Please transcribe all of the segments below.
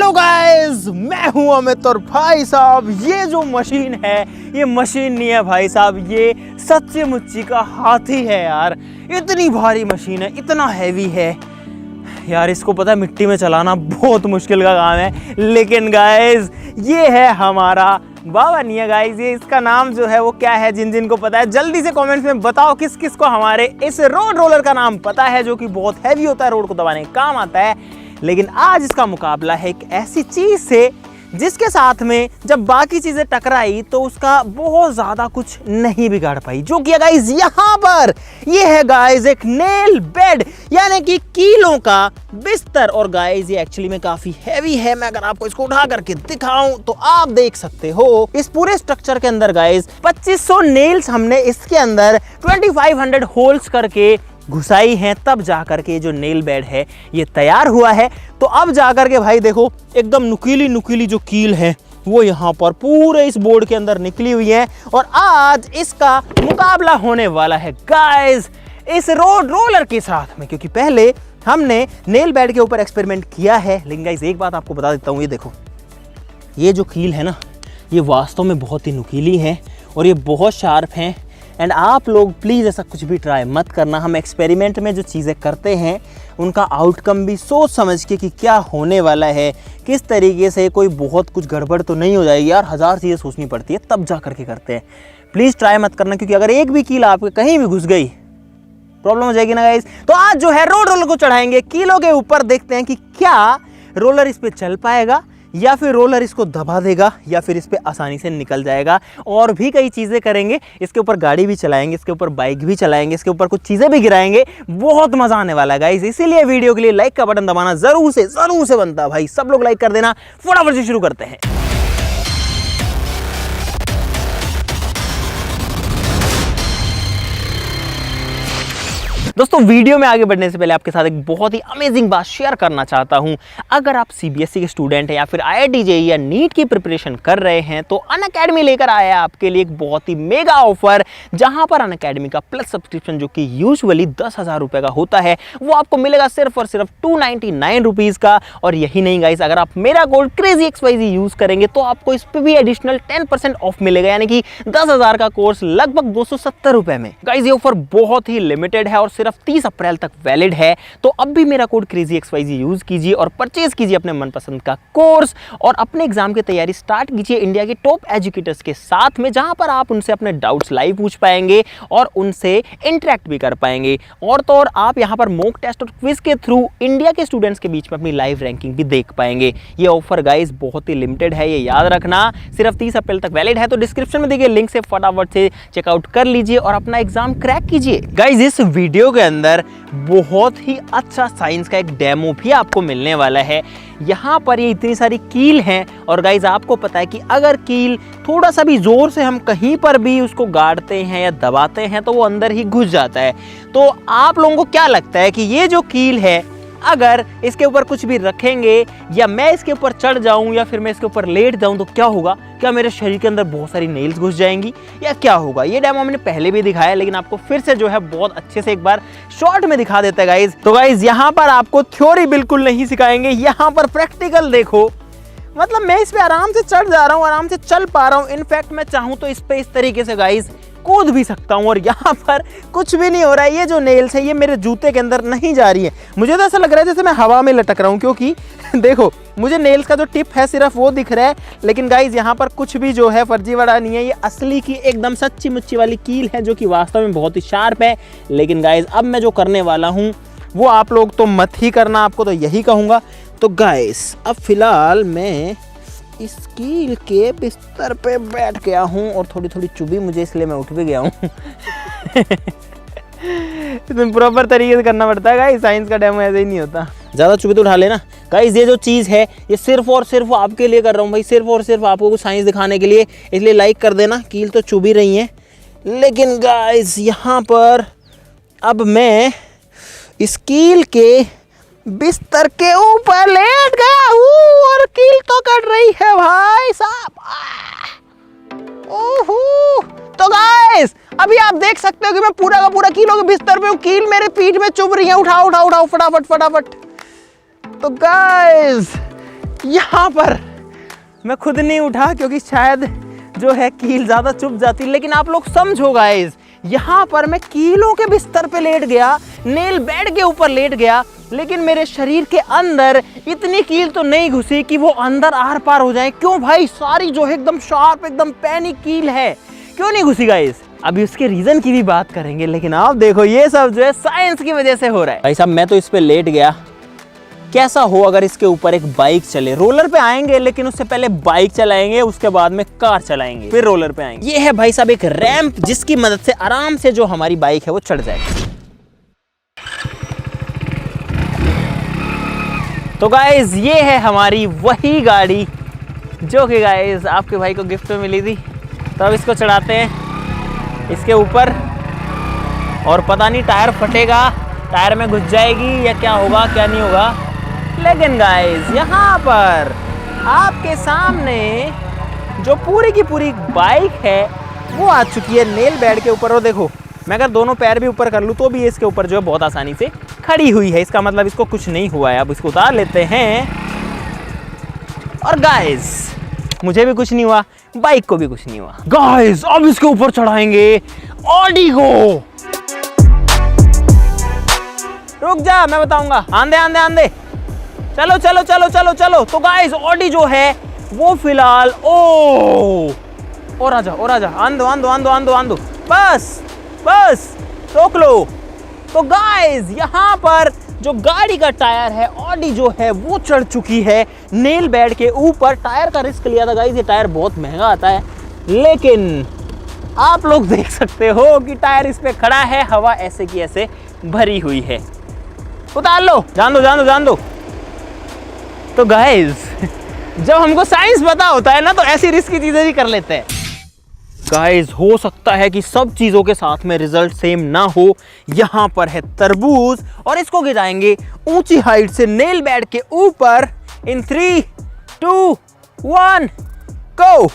Hello guys, मैं हूं अमित और भाई साहब ये जो मशीन है ये मशीन नहीं है भाई साहब, ये सच्ची मुच्ची का हाथी है यार। इतनी भारी मशीन है, इतना हैवी है यार, इसको पता है मिट्टी में चलाना बहुत मुश्किल का काम है। लेकिन गाइस ये है हमारा बाबा नहीं है गाइस, ये इसका नाम जो है वो क्या है, जिन जिन को पता है जल्दी से कमेंट्स में बताओ किस किस को हमारे इस रोड रोलर का नाम पता है, जो कि बहुत हैवी होता है, रोड को दबाने का काम आता है। लेकिन आज इसका मुकाबला है एक ऐसी चीज से जिसके साथ में जब बाकी चीजें टकराई तो उसका बहुत ज्यादा कुछ नहीं बिगाड़ पाई, जो कि गाइस यहाँ पर ये है गाइस एक नेल बेड, यानी कि कीलों का बिस्तर। और गाइस ये एक्चुअली में काफी हैवी है। मैं अगर आपको इसको उठा करके दिखाऊं तो आप देख सकते हो इस पूरे स्ट्रक्चर के अंदर गाइस 2500 नेल्स हमने इसके अंदर 2500 होल्स करके घुसाई हैं, तब जाकर के जो नेल बेड है ये तैयार हुआ है। तो अब जाकर के भाई देखो एकदम नुकीली नुकीली जो कील है वो यहाँ पर पूरे इस बोर्ड के अंदर निकली हुई है। और आज इसका मुकाबला होने वाला है गाइस इस रोड रोलर के साथ में, क्योंकि पहले हमने नेल बेड के ऊपर एक्सपेरिमेंट किया है। लेकिन गाइस एक बात आपको बता देता हूँ, ये देखो ये जो कील है ना ये वास्तव में बहुत ही नुकीली है और ये बहुत शार्प हैं। एंड आप लोग प्लीज़ ऐसा कुछ भी ट्राई मत करना। हम एक्सपेरिमेंट में जो चीज़ें करते हैं उनका आउटकम भी सोच समझ के कि क्या होने वाला है, किस तरीके से कोई बहुत कुछ गड़बड़ तो नहीं हो जाएगी यार, 1000 चीज़ें सोचनी पड़ती है तब जा करके करते हैं। प्लीज़ ट्राई मत करना, क्योंकि अगर एक भी कील आपके कहीं भी घुस गई प्रॉब्लम हो जाएगी ना गाइस। तो आज जो है रोड रोलर को चढ़ाएंगे कीलों के ऊपर, देखते हैं कि क्या रोलर इस पर चल पाएगा या फिर रोलर इसको दबा देगा या फिर इस पे आसानी से निकल जाएगा। और भी कई चीज़ें करेंगे, इसके ऊपर गाड़ी भी चलाएंगे, इसके ऊपर बाइक भी चलाएंगे, इसके ऊपर कुछ चीज़ें भी गिराएंगे। बहुत मज़ा आने वाला है गाइस, इसीलिए वीडियो के लिए लाइक का बटन दबाना ज़रूर से बनता है भाई। सब लोग लाइक कर देना, फटाफट से शुरू करते हैं। दोस्तों वीडियो में आगे बढ़ने से पहले आपके साथ एक बहुत ही अमेजिंग बात शेयर करना चाहता हूं। अगर आप सीबीएसई के स्टूडेंट हैं या फिर आईआईटी जेईई या नीट की प्रिपरेशन कर रहे हैं तो अनअकैडमी लेकर आया है आपके लिए एक बहुत ही मेगा ऑफर, जहां पर अनअकैडमी का प्लस सब्सक्रिप्शन जो कि यूजुअली 10,000 रुपए का होता है वो आपको मिलेगा सिर्फ और सिर्फ 299 रुपीज़ का। और यही नहीं गाइस, अगर आप मेरा कोड crazyxyz यूज करेंगे तो आपको इस पर भी एडिशनल 10% ऑफ मिलेगा, यानी कि 10,000 का कोर्स लगभग 270 रुपए में। गाइस ये ऑफर बहुत ही लिमिटेड है और सिर्फ 30 अप्रैल तक वैलिड है। तो अब भी मेरा कोड crazyxyz यूज कीजिए और परचेज कीजिए अपने मनपसंद का कोर्स और अपने एग्जाम की तैयारी स्टार्ट कीजिए इंडिया के टॉप एजुकेटर्स के साथ में, जहां पर आप उनसे अपने डाउट्स लाइव पूछ पाएंगे और उनसे इंटरेक्ट भी कर पाएंगे। और तो और आप यहां पर मॉक टेस्ट और क्विज के थ्रू इंडिया के स्टूडेंट्स के बीच में अपनी लाइव रैंकिंग भी देख पाएंगे। ये ऑफर गाइस बहुत ही लिमिटेड है, ये याद रखना, सिर्फ 30 अप्रैल तक वैलिड है। तो डिस्क्रिप्शन में दिए लिंक से फटाफट से चेकआउट कर लीजिए और अपना एग्जाम क्रैक कीजिए। गाइस इस वीडियो के अंदर बहुत ही अच्छा साइंस का एक डेमो भी आपको मिलने वाला है। यहाँ पर ये इतनी सारी कील हैं और गाइज आपको पता है कि अगर कील थोड़ा सा भी जोर से हम कहीं पर भी उसको गाड़ते हैं या दबाते हैं तो वो अंदर ही घुस जाता है। तो आप लोगों को क्या लगता है कि ये जो कील है अगर इसके ऊपर कुछ भी रखेंगे या मैं इसके ऊपर चढ़ जाऊं या फिर मैं इसके ऊपर लेट जाऊं तो क्या होगा? क्या मेरे शरीर के अंदर बहुत सारी नेल्स घुस जाएंगी या क्या होगा? ये डेमो मैंने पहले भी दिखाया, लेकिन आपको फिर से जो है बहुत अच्छे से एक बार शॉर्ट में दिखा देता है गाइज। तो गाइज यहाँ पर आपको थ्योरी बिल्कुल नहीं सिखाएंगे, यहाँ पर प्रैक्टिकल देखो। मतलब मैं इस पे आराम से चढ़ जा रहा हूँ, आराम से चल पा रहा हूँ। इनफैक्ट मैं चाहूँ तो इस पे इस तरीके से गाइज कूद भी सकता हूँ और यहाँ पर कुछ भी नहीं हो रहा है। ये जो नेल्स है ये मेरे जूते के अंदर नहीं जा रही है। मुझे तो ऐसा लग रहा है जैसे मैं हवा में लटक रहा हूँ, क्योंकि देखो मुझे नेल्स का जो टिप है सिर्फ वो दिख रहा है। लेकिन गाइज यहाँ पर कुछ भी जो है फर्जीवाड़ा नहीं है, ये असली की एकदम सच्ची मुच्ची वाली कील है जो कि वास्तव में बहुत ही शार्प है। लेकिन गाइज अब मैं जो करने वाला हूँ वो आप लोग तो मत ही करना, आपको तो यही कहूँगा। तो गाइज अब फिलहाल मैं इस कील के बिस्तर पे बैठ गया हूँ और थोड़ी थोड़ी चुभी मुझे, इसलिए मैं उठ भी गया हूँ। इसमें प्रॉपर तरीके से करना पड़ता है गाइस, साइंस का डेमो ऐसे ही नहीं होता। ज़्यादा चुभी तो उठा लेना गाइस। ये जो चीज़ है ये सिर्फ और सिर्फ आपके लिए कर रहा हूँ भाई, सिर्फ और सिर्फ आपको साइंस दिखाने के लिए, इसलिए लाइक कर देना। कील तो चुभी रही है, लेकिन गाइस यहाँ पर अब मैं इस कील के बिस्तर के ऊपर लेट गया हूँ और कील तो कट रही है भाई साहब। ओहो, तो गाइस अभी आप देख सकते हो कि मैं पूरा का पूरा कीलों के बिस्तर पे हूँ, कील मेरे पीठ में चुभ रही है। उठाओ उठाओ उठाओ फटाफट फटाफट। तो गाइस यहाँ पर मैं खुद नहीं उठा क्योंकि शायद जो है कील ज्यादा चुभ जाती, लेकिन आप लोग समझो गाइस, यहाँ पर मैं कीलों के बिस्तर पे लेट गया, नेल बेड के ऊपर लेट गया, लेकिन मेरे शरीर के अंदर इतनी कील तो नहीं घुसी कि वो अंदर आर पार हो जाए। क्यों भाई, सारी जो है एकदम शार्प, एकदम पैनी कील है, क्यों नहीं घुसी गाइस? अभी उसके रीजन की भी बात करेंगे, लेकिन आप देखो ये सब जो है साइंस की वजह से हो रहा है। भाई साहब मैं तो इस पे लेट गया, कैसा हो अगर इसके ऊपर एक बाइक चले। रोलर पे आएंगे लेकिन उससे पहले बाइक चलाएंगे, उसके बाद में कार चलाएंगे, फिर रोलर पे आएंगे। ये है भाई साहब एक रैंप जिसकी मदद से आराम से जो हमारी बाइक है वो चढ़ जाएगी। तो गाइज ये है हमारी वही गाड़ी जो कि गाइज आपके भाई को गिफ्ट में मिली थी। तो अब इसको चढ़ाते हैं इसके ऊपर और पता नहीं टायर फटेगा, टायर में घुस जाएगी या क्या होगा क्या नहीं होगा। लेकिन गाइस यहाँ पर आपके सामने जो पूरी की पूरी बाइक है वो आ चुकी है नेल बेड के ऊपर। और देखो मैं अगर दोनों पैर भी ऊपर कर लूँ तो भी इसके ऊपर जो है बहुत आसानी से खड़ी हुई है, इसका मतलब इसको कुछ नहीं हुआ है। अब इसको उतार लेते हैं और गाइस मुझे भी कुछ नहीं हुआ, बाइक को भी कुछ नहीं हुआ। गाइस अब इसके ऊपर चढ़ाएंगे ऑडी को। रुक जा मैं बताऊंगा, आंदे आंदे आंदे, चलो चलो चलो चलो चलो। तो गाइस ऑडी जो है वो फिलहाल और आजा आंदो आंदो आंदो आंदो आंदो, बस बस रोक लो। तो गाइस यहाँ पर जो गाड़ी का टायर है ऑडी जो है वो चढ़ चुकी है नेल बेड के ऊपर। टायर का रिस्क लिया था गाइस, ये टायर बहुत महंगा आता है, लेकिन आप लोग देख सकते हो कि टायर इस पे खड़ा है, हवा ऐसे की ऐसे भरी हुई है। उतार लो, जान दो। तो गाइस जब हमको साइंस पता होता है ना तो ऐसी रिस्की चीजें भी कर लेते हैं। गाइस हो सकता है कि सब चीजों के साथ में रिजल्ट सेम ना हो। यहाँ पर है तरबूज और इसको गिराएंगे ऊंची हाइट से नेल बेड के ऊपर। इन 3, 2, 1 गो।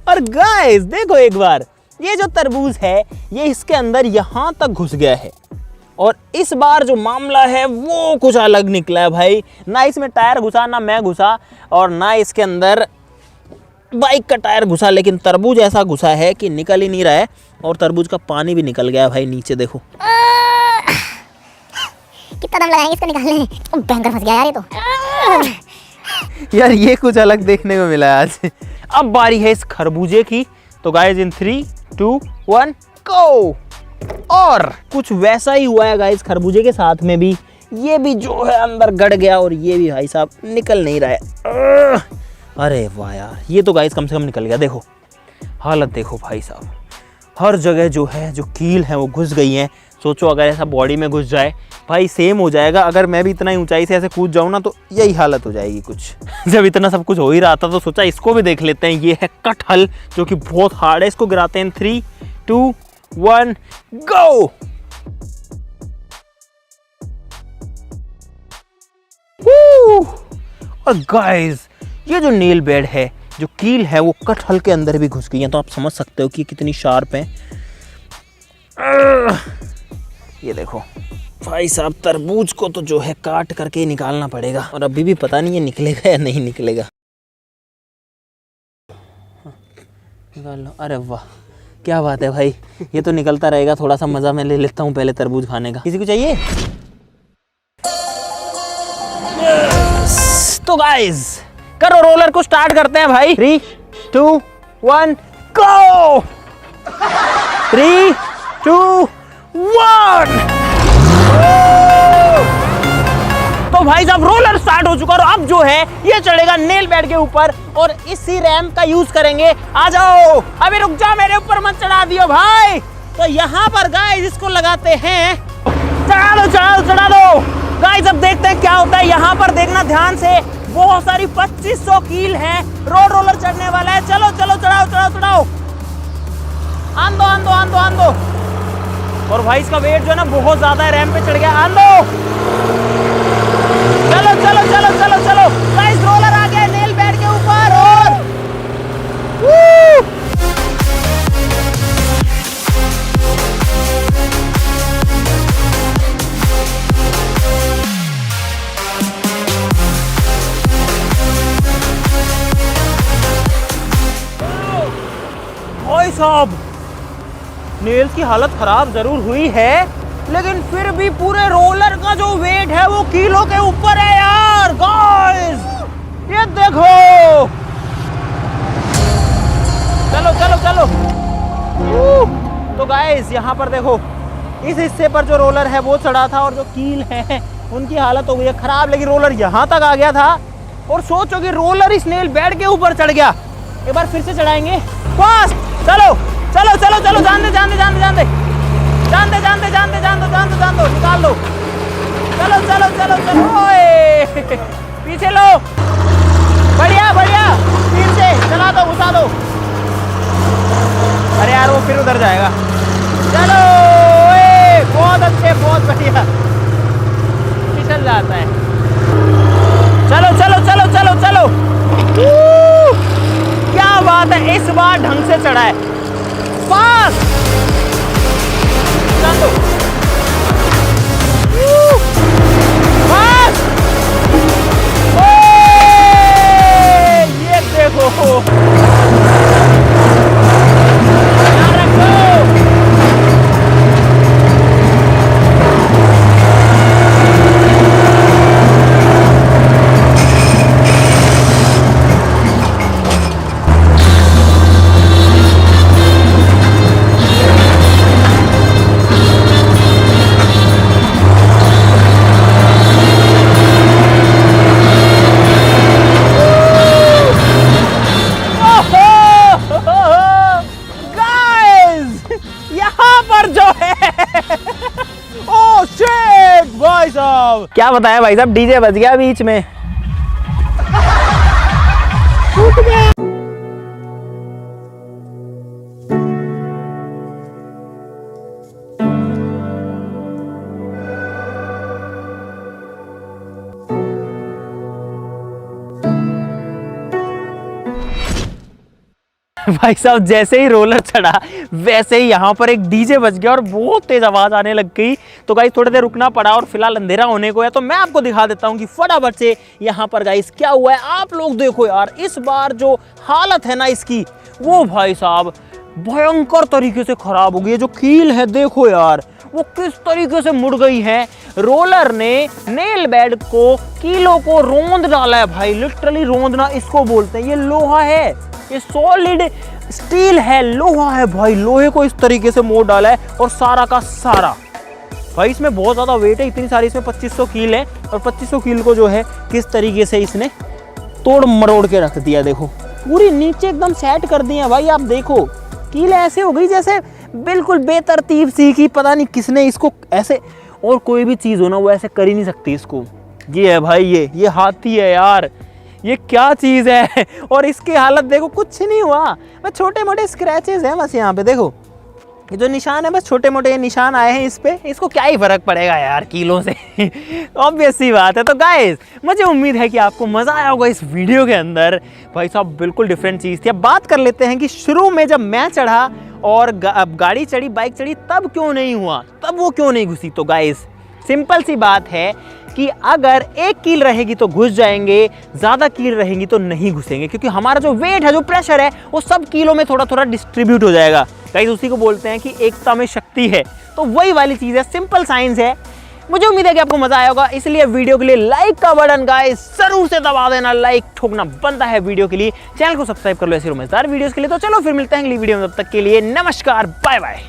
और गाइस देखो एक बार, ये जो तरबूज है ये इसके अंदर यहां तक घुस गया है और इस बार जो मामला है वो कुछ अलग निकला है भाई। ना इसमें टायर घुसा, ना मैं घुसा और ना इसके अंदर बाइक का टायर घुसा, लेकिन तरबूज ऐसा घुसा है कि निकल ही नहीं रहा है और तरबूज का पानी भी निकल गया भाई नीचे। देखो कितना दम लगाएंगे इसको निकालने में, भयंकर फंस गया यार ये तो। यार ये कुछ अलग देखने को मिला आज। अब बारी है इस खरबूजे की। तो गाइस इन 3, 2, 1 गो। और कुछ वैसा ही हुआ है गाइस खरबूजे के साथ में भी, ये भी जो है अंदर गड़ गया और ये भी भाई साहब निकल नहीं रहा है। अरे वाह यार, ये तो गाइस कम से कम निकल गया। देखो हालत देखो भाई साहब, हर जगह जो है जो कील है वो घुस गई है। सोचो अगर ऐसा बॉडी में घुस जाए भाई सेम हो जाएगा। अगर मैं भी इतना ही ऊंचाई से ऐसे कूद जाऊं ना तो यही हालत हो जाएगी कुछ। जब इतना सब कुछ हो ही रहा था तो सोचा इसको भी देख लेते हैं। ये है कटहल जो कि बहुत हार्ड है, इसको गिराते हैं 3, 2, 1 गो। और गाइस ये जो नेल बेड है, जो कील है वो कटहल के अंदर भी घुस गई है, तो आप समझ सकते हो कि कितनी शार्प है। ये देखो भाई साहब, तरबूज को तो जो है काट करके ही निकालना पड़ेगा और अभी भी पता नहीं ये निकलेगा या नहीं निकलेगा। निकाल लो। अरे वाह क्या बात है भाई, ये तो निकलता रहेगा। थोड़ा सा मजा मैं ले लेता हूँ पहले तरबूज खाने का। किसी को चाहिए? तो गाइस करो, रोलर को स्टार्ट करते हैं भाई। 3, 2, 1 गो। 3, 2, 1। तो भाई साहब रोलर स्टार्ट हो चुका और अब जो है ये चढ़ेगा नेल बेड के ऊपर और इसी रैंप का यूज करेंगे। आ जाओ, अभी रुक जाओ, मेरे ऊपर मत चढ़ा दियो भाई। तो यहाँ पर गाइस इसको लगाते हैं, चढ़ा दो गाइस। अब देखते हैं क्या होता है। यहाँ पर देखना ध्यान से, बहुत सारी 2500 कील है, रोड रोलर चढ़ने वाला है। चलो चलो चढ़ाओ। आंदो। और भाई इसका वेट जो है ना बहुत ज्यादा है, रैंप पे चढ़ गया। आंदो, चलो गाइस, रोलर आ गया नेल बेड के ऊपर और साहब, नेल्स की हालत खराब जरूर हुई है, लेकिन फिर भी पूरे रोलर का जो वेट है वो किलो के ऊपर है यार। गाइस ये देखो, चलो चलो चलो। तो गाइस यहाँ पर देखो, इस हिस्से पर जो रोलर है वो चढ़ा था और जो कील है उनकी हालत हो गई है खराब, लेकिन रोलर यहाँ तक आ गया था। और सोचो कि रोलर इस नेल बेड के ऊपर चढ़ गया। एक बार फिर से चढ़ाएंगे, फास्ट, चलो चलो चलो चलो, जान दे जान दे जान दे जान दे जान दे जान दे जान दे जान दो जान दो जान दो, निकाल दो, चलो चलो चलो चलो, ओए पीछे लो, बढ़िया बढ़िया, फिर से चला दो, घुसा दो। अरे यार वो फिर उधर जाएगा, चलो, बहुत अच्छे, बहुत बढ़िया, फिसल जाता है। चलो चलो चलो चलो चलो, क्या बात है, इस बार ढंग से चढ़ा है, फास्ट, चलो फास्ट, ये देखो, ध्यान रखो। क्या बताया भाई साहब, डीजे बज गया बीच में। भाई साहब जैसे ही रोलर चढ़ा वैसे ही यहाँ पर एक डीजे बज गया और बहुत तेज आवाज आने लग गई। तो गाइस थोड़ी देर रुकना पड़ा और फिलहाल अंधेरा होने को है, तो मैं आपको दिखा देता हूँ कि फटाफट से यहाँ पर गाइस क्या हुआ है। आप लोग देखो यार, इस बार जो हालत है ना इसकी, वो भाई साहब भयंकर तरीके से खराब हो गई है। जो कील है देखो यार, वो किस तरीके से मुड़ गई है। रोलर ने नेल बेड को, कीलों को रोंद डाला है भाई, लिटरली रोंदना इसको बोलते हैं। ये लोहा है, ये सॉलिड स्टील है, लोहा है भाई, लोहे को इस तरीके से मोड़ डाला है और सारा का सारा भाई इसमें बहुत ज़्यादा वेट है, इतनी सारी इसमें 2500 कील है और 2500 कील को जो है किस तरीके से इसने तोड़ मरोड़ के रख दिया। देखो पूरी नीचे एकदम सेट कर दिया भाई। आप देखो कील ऐसे हो गई जैसे बिल्कुल बेतरतीब सी की, पता नहीं किसने इसको ऐसे, और कोई भी चीज़ हो ना वो ऐसे कर ही नहीं सकती इसको। ये है भाई, ये हाथी है यार, ये क्या चीज़ है। और इसकी हालत देखो, कुछ नहीं हुआ, बस छोटे मोटे स्क्रैचेस हैं बस। यहाँ पे देखो ये जो निशान है, बस छोटे मोटे ये निशान आए हैं इस पे, इसको क्या ही फर्क पड़ेगा यार कीलों से। ऑब्वियस सी बात है। तो गाइस मुझे उम्मीद है कि आपको मज़ा आया होगा इस वीडियो के अंदर। भाई साहब बिल्कुल डिफरेंट चीज़ थी। अब बात कर लेते हैं कि शुरू में जब मैं चढ़ा और गाड़ी चढ़ी, बाइक चढ़ी, तब क्यों नहीं हुआ, तब वो क्यों नहीं घुसी। तो गाइस सिंपल सी बात है कि अगर एक कील रहेगी तो घुस जाएंगे, ज़्यादा कील रहेंगी तो नहीं घुसेंगे, क्योंकि हमारा जो वेट है, जो प्रेशर है, वो सब कीलों में थोड़ा थोड़ा डिस्ट्रीब्यूट हो जाएगा। गाइस उसी को बोलते हैं कि एकता में शक्ति है। तो वही वाली चीज़ है, सिंपल साइंस है। मुझे उम्मीद है कि आपको मजा आया होगा, इसलिए वीडियो के लिए लाइक का बटन गाइस जरूर से दबा देना। लाइक ठोकना बनता है वीडियो के लिए। चैनल को सब्सक्राइब कर लो ऐसी मजेदार वीडियोस के लिए। तो चलो फिर मिलते हैं अगली वीडियो में, तब तक के लिए नमस्कार, बाय बाय।